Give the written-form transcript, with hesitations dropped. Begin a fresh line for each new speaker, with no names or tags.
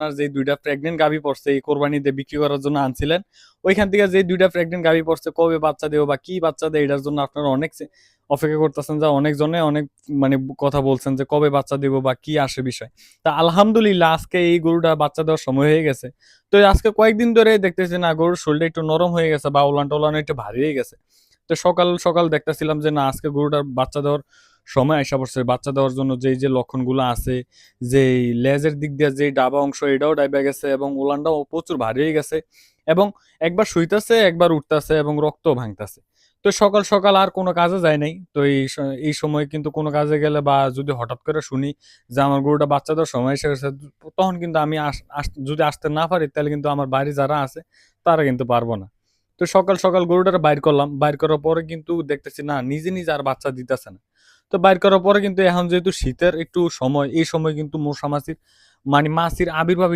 আপনার যে ২ টা প্রেগন্যান্ট গাভী পড়ছে এই কোরবানিতে বিক্রি করার জন্য আনছিলেন, ওইখান থেকে যে ২ টা প্রেগন্যান্ট গাভী পড়ছে কবে বাচ্চা দেব বা কি বাচ্চা দেয় এটার জন্য আপনারা অনেক অপেক্ষা করতেছেন, যা অনেকজনে অনেক মানে কথা বলছেন যে কবে বাচ্চা দেব বা কি আসে বিষয়। তা আলহামদুলিল্লাহ আজকে এই গরুটা বাচ্চা দেওয়ার সময় হয়ে গেছে। তো আজকে কয়েকদিন ধরে দেখতেছি না গরুর শরীরটা একটু নরম হয়ে গেছে বা ওলান টোলান একটু ভারী হয়ে গেছে। তো সকাল সকাল দেখতেছিলাম যে না আজকে গরুটার বাচ্চা দেওয়ার সময় আইসা পড়ছে। বাচ্চা দেওয়ার জন্য যে লক্ষণগুলো আছে, যেই লেজের দিক দিয়ে যেই ডাবা অংশ এটাও ডাইবা গেছে এবং উলানটাও প্রচুর ভারী হয়ে গেছে এবং একবার শুইতাছে একবার উঠতাছে এবং রক্তও ভাঙতাছে। তো সকাল সকাল আর কোনো কাজে যায় নাই। তো এই সময় কিন্তু কোনো কাজে গেলে বা যদি হঠাৎ করে শুনি যে আমার গরুটা বাচ্চা দেওয়ার সময় এসে গেছে, তখন কিন্তু আমি যদি আসতে না পারি তাহলে কিন্তু আমার বাড়ি যারা আছে তারা কিন্তু পারবো না। তো সকাল সকাল গরুটারে বাইর করলাম। বাইর করার পরে কিন্তু দেখতেছি না নিজে আর বাচ্চা দিতেছে না। তো বাইর করার পরে কিন্তু এখন যেহেতু শীতের একটু সময়, এই সময় কিন্তু মশা মাছির মানে মাছির আবির্ভাব